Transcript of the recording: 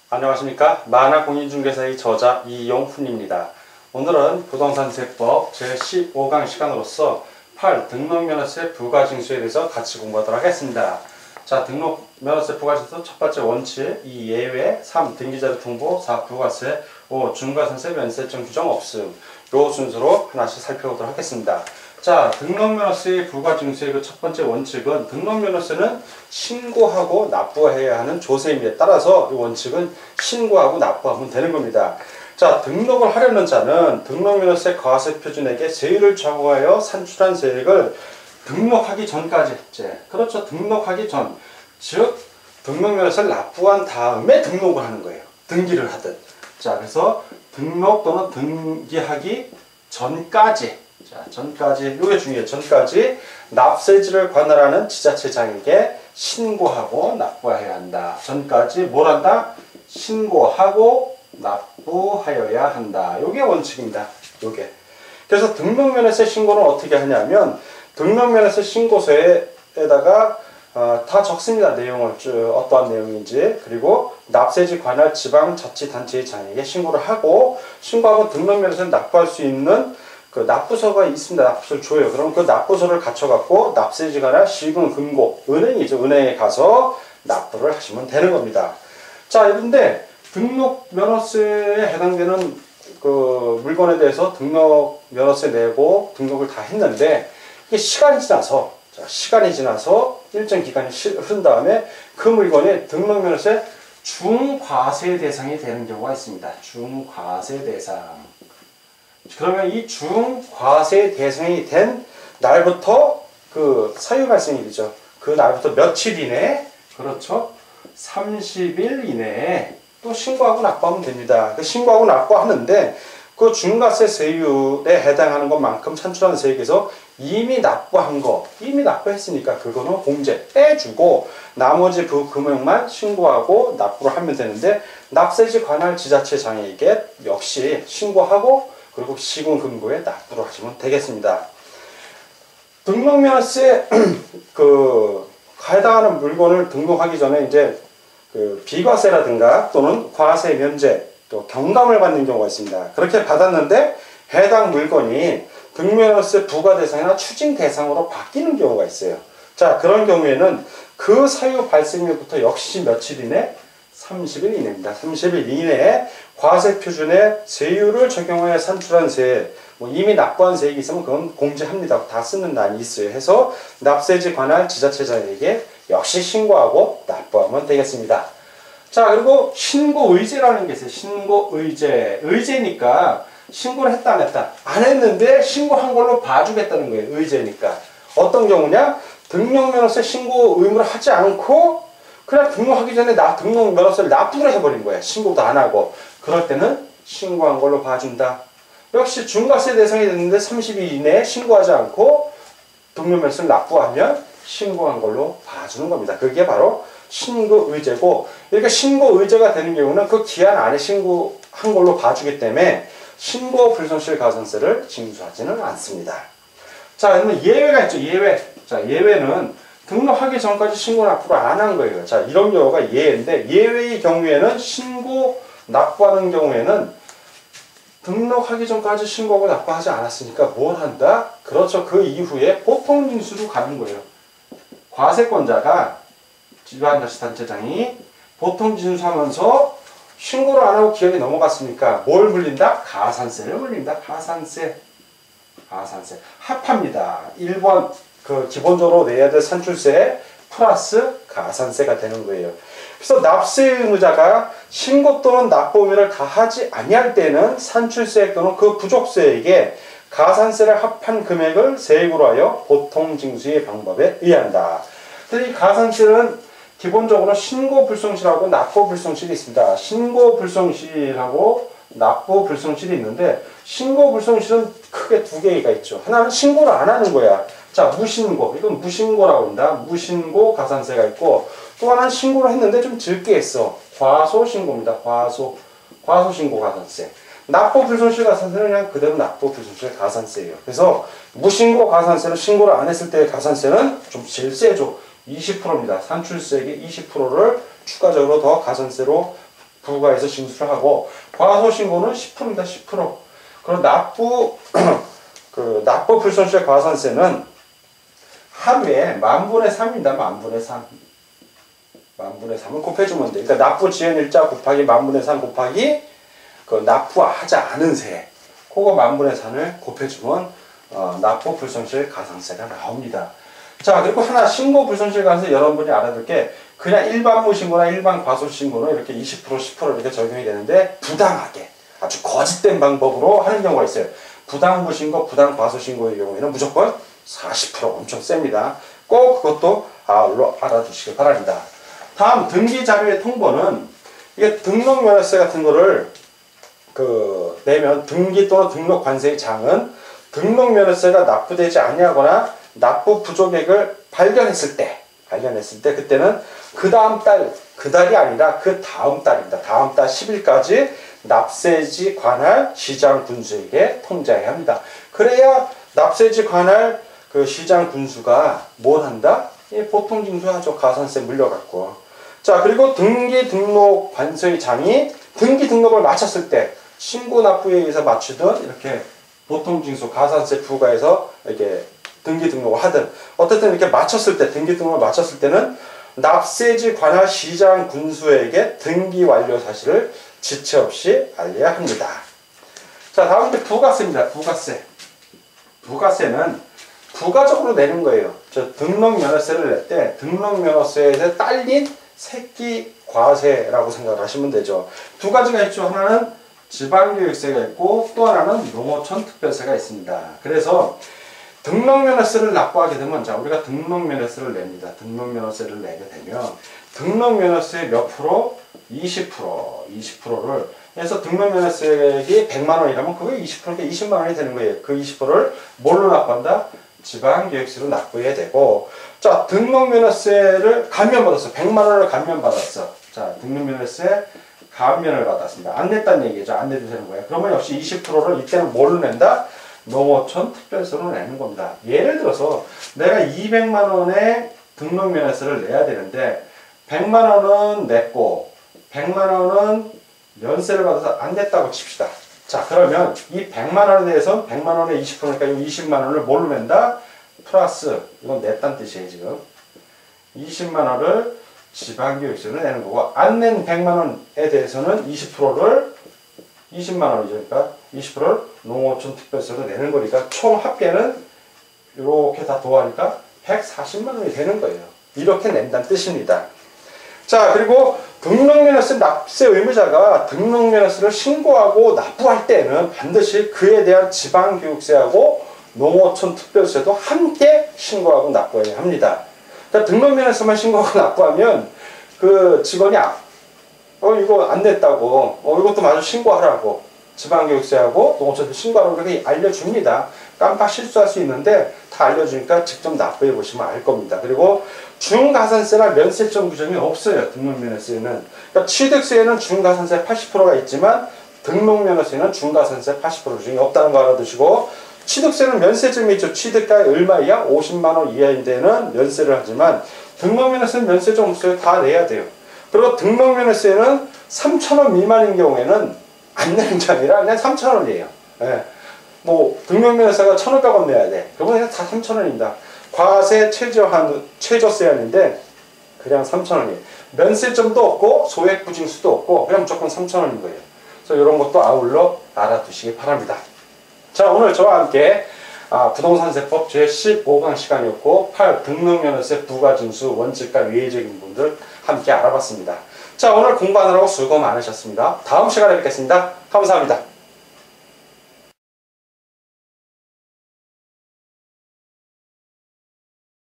안녕하십니까. 만화공인중개사의 저자 이용훈입니다. 오늘은 부동산세법 제15강 시간으로서 8. 등록면허세 부가징수에 대해서 같이 공부하도록 하겠습니다. 자, 등록면허세 부가징수 첫 번째 원칙, 2. 예외, 3. 등기자료 통보, 4. 부가세, 5. 중과산세 면세점 규정 없음. 요 순서로 하나씩 살펴보도록 하겠습니다. 자, 등록면허세 부가징수의 그 첫 번째 원칙은 등록면허세는 신고하고 납부해야 하는 조세입니다. 따라서 이 원칙은 신고하고 납부하면 되는 겁니다. 자, 등록을 하려는 자는 등록면허세 과세표준액에 세율을 적용하여 산출한 세액을 등록하기 전까지, 그렇죠. 등록하기 전, 즉 등록면허세를 납부한 다음에 등록을 하는 거예요. 등기를 하든. 자, 그래서 등록 또는 등기하기 전까지, 자, 전까지, 이게 중요해요. 전까지 납세지를 관할하는 지자체장에게 신고하고 납부해야 한다. 전까지 뭘 한다? 신고하고 납부하여야 한다. 요게 원칙입니다. 요게. 그래서 등록면허세 신고는 어떻게 하냐면 등록면허세 신고서에다가 다 적습니다. 내용을 어떠한 내용인지. 그리고 납세지 관할 지방자치단체의 장에게 신고를 하고 신고하고 등록면허세를 납부할 수 있는 그 납부서가 있습니다. 납부서를 줘요. 그럼 그 납부서를 갖춰갖고 납세지 관할 시군 금고, 은행이죠. 은행에 가서 납부를 하시면 되는 겁니다. 자, 그런데 등록면허세에 해당되는 그 물건에 대해서 등록면허세 내고 등록을 다 했는데 이게 시간이 지나서, 자, 시간이 지나서 일정 기간이 흐른 다음에 그 물건이 등록면허세 중과세 대상이 되는 경우가 있습니다. 중과세 대상. 그러면 이 중과세 대상이 된 날부터 그 사유 발생일이죠. 그 날부터 며칠 이내에, 그렇죠, 30일 이내에 또 신고하고 납부하면 됩니다. 그 신고하고 납부하는데 그 중과세 세율에 해당하는 것만큼 산출한 세액에서 이미 납부한 거, 이미 납부했으니까 그거는 공제 빼주고 나머지 그 금액만 신고하고 납부를 하면 되는데 납세지 관할 지자체장에게 역시 신고하고 그리고 시군금고에 납부를 하시면 되겠습니다. 등록면허세 그 해당하는 물건을 등록하기 전에 이제 그 비과세라든가 또는 과세 면제 또 경감을 받는 경우가 있습니다. 그렇게 받았는데 해당 물건이 등록면허세 부과 대상이나 추징 대상으로 바뀌는 경우가 있어요. 자, 그런 경우에는 그 사유 발생일부터 역시 며칠 이내? 30일 이내입니다. 30일 이내에 과세 표준의 세율을 적용하여 산출한 세액, 뭐 이미 납부한 세액이 있으면 그건 공제합니다. 다 쓰는 난이 있어요. 해서 납세지 관할 지자체장에게 역시 신고하고 납부하면 되겠습니다. 자, 그리고 신고의제라는 게 있어요. 신고의제. 의제니까 신고를 했다 안 했다. 안 했는데 신고한 걸로 봐주겠다는 거예요. 의제니까. 어떤 경우냐? 등록면허세 신고 의무를 하지 않고 그냥 등록하기 전에 등록면허세를 납부를 해버린 거야. 신고도 안 하고. 그럴 때는 신고한 걸로 봐준다. 역시 중과세 대상이 됐는데 30일 이내에 신고하지 않고 등록면허세를 납부하면 신고한 걸로 봐주는 겁니다. 그게 바로 신고의제고, 이렇게 신고의제가 되는 경우는 그 기한 안에 신고한 걸로 봐주기 때문에 신고 불성실 가산세를 징수하지는 않습니다. 자, 그러면 예외가 있죠. 예외. 자, 예외는 등록하기 전까지 신고 납부를 안 한 거예요. 자, 이런 경우가 예외인데 예외의 경우에는 신고 납부하는 경우에는 등록하기 전까지 신고하고 납부하지 않았으니까 뭘 한다? 그렇죠. 그 이후에 보통징수로 가는 거예요. 과세권자가 지방자치단체장이 보통징수하면서 신고를 안 하고 기한이 넘어갔으니까 뭘 물린다? 가산세를 물린다. 가산세. 가산세. 합합니다. 1번 그 기본적으로 내야 될 산출세 플러스 가산세가 되는 거예요. 그래서 납세 의무자가 신고 또는 납부 의무를 다하지 아니할 때는 산출세액 또는 그 부족세액에 가산세를 합한 금액을 세액으로 하여 보통징수의 방법에 의한다. 그래서 이 가산세는 기본적으로 신고불성실하고 납부불성실이 있습니다. 신고불성실하고 납부불성실이 있는데 신고불성실은 크게 두 개가 있죠. 하나는 신고를 안 하는 거야. 자, 무신고. 이건 무신고라고 한다. 무신고 가산세가 있고 또 하나는 신고를 했는데 좀 적게 했어. 과소신고입니다. 과소신고 가산세. 납부불성실 가산세는 그냥 그대로 납부불성실 가산세예요. 그래서 무신고 가산세는 신고를 안 했을 때의 가산세는 좀 제일 세죠. 20%입니다. 산출세액의 20%를 추가적으로 더 가산세로 부과해서 징수를 하고, 과소신고는 10%입니다. 10%. 그리고 납부 불손실 과산세는 하루에 10,000분의 3입니다. 10,000분의 3. 10,000분의 3을 곱해주면 돼. 그러니까 납부 지연일자 곱하기 10,000분의 3 곱하기 그 납부하지 않은 세. 그거 10,000분의 3을 곱해주면 납부 불손실 가산세가 나옵니다. 자, 그리고 하나 신고 불손실 가산세 여러분들이 알아둘 게, 그냥 일반 무신고나 일반 과소신고는 이렇게 20% 10% 이렇게 적용이 되는데, 부당하게 아주 거짓된 방법으로 하는 경우가 있어요. 부당 무신고, 부당 과소신고의 경우에는 무조건 40% 엄청 셉니다. 꼭 그것도 알아두시기 바랍니다. 다음 등기자료의 통보는, 이게 등록면허세 같은 거를 내면 등기 또는 등록관세의 장은 등록면허세가 납부되지 아니하거나 납부 부족액을 발견했을 때 그때는 그 다음 달, 그 달이 아니라 그 다음 달입니다. 다음 달 10일까지 납세지 관할 시장 군수에게 통지해야 합니다. 그래야 납세지 관할 그 시장 군수가 뭘 한다? 보통 징수하죠. 가산세 물려갖고. 자, 그리고 등기 등록 관세의 장이 등기 등록을 마쳤을 때 신고 납부에 의해서 마치던 이렇게 보통 징수 가산세 부과해서 이렇게 등기 등록을 하든, 어쨌든 이렇게 마쳤을 때, 등기 등록을 마쳤을 때는 납세지 관할 시장 군수에게 등기 완료 사실을 지체 없이 알려야 합니다. 자, 다음 이제 부가세입니다. 부가세. 부가세는 부가적으로 내는 거예요. 등록면허세를 낼 때 등록면허세에 딸린 새끼 과세라고 생각을 하시면 되죠. 두 가지가 있죠. 하나는 지방교육세가 있고, 또 하나는 농어촌 특별세가 있습니다. 그래서 등록면허세를 납부하게 되면, 자, 우리가 등록면허세를 냅니다. 등록면허세를 내게 되면 등록면허세 몇 프로? 20%를 해서 등록면허세액이 100만 원이라면 그게 20%가 20만 원이 되는 거예요. 그 20%를 뭘로 납부한다? 지방교육세로 납부해야 되고, 자, 등록면허세를 감면받았어. 100만 원을 감면받았어. 자, 등록면허세 감면을 받았습니다. 안 냈다는 얘기죠. 안 내도 되는 거예요. 그러면 역시 20%를 이때는 뭘로 낸다? 농어촌 특별세로 내는 겁니다. 예를 들어서 내가 200만 원의 등록면허세를 내야 되는데 100만 원은 냈고 100만 원은 면세를 받아서 안 냈다고 칩시다. 자, 그러면 이 100만 원에 대해서 100만 원의 20%니까 20만 원을 뭘로 낸다? 플러스, 이건 냈다는 뜻이에요. 지금 20만 원을 지방교육세로 내는 거고, 안 낸 100만 원에 대해서는 20%를 20만 원이죠. 그러니까 20%를 농어촌 특별세로 내는 거니까 총 합계는 이렇게 다 더하니까 140만 원이 되는 거예요. 이렇게 낸다는 뜻입니다. 자, 그리고 등록면허세 납세 의무자가 등록면허세를 신고하고 납부할 때는 반드시 그에 대한 지방교육세하고 농어촌 특별세도 함께 신고하고 납부해야 합니다. 그러니까 등록면허세만 신고하고 납부하면 그 직원이 이거 안 냈다고, 이것도 마저 신고하라고, 지방교육세하고 농어촌도 신고하라고 그렇게 알려줍니다. 깜빡 실수할 수 있는데 다 알려주니까 직접 납부해 보시면 알 겁니다. 그리고 중가산세나 면세점 규정이 없어요. 등록면허세는. 그러니까 취득세에는 중가산세 80%가 있지만 등록면허세는 중가산세 80% 규정이 없다는 거 알아두시고, 취득세는 면세점이 있죠. 취득가액 얼마 이하? 50만 원 이하인 데는 면세를 하지만 등록면허세는 면세점 없어요. 다 내야 돼요. 그리고 등록면허세는 3,000원 미만인 경우에는 안 내는 게 아니라 그냥 3,000원이에요. 예. 뭐 등록면허세가 1,500원 내야 돼. 그러면 그냥 다 3,000원입니다. 과세 최저세안인데 그냥 3,000원이에요. 면세점도 없고 소액부징수도 없고 그냥 무조건 3,000원인 거예요. 그래서 이런 것도 아울러 알아두시기 바랍니다. 자, 오늘 저와 함께 부동산세법 제15강 시간이었고, 8 등록면허세 부가징수 원칙과 위의적인 부분들 함께 알아봤습니다. 자, 오늘 공부하느라고 수고 많으셨습니다. 다음 시간에 뵙겠습니다. 감사합니다.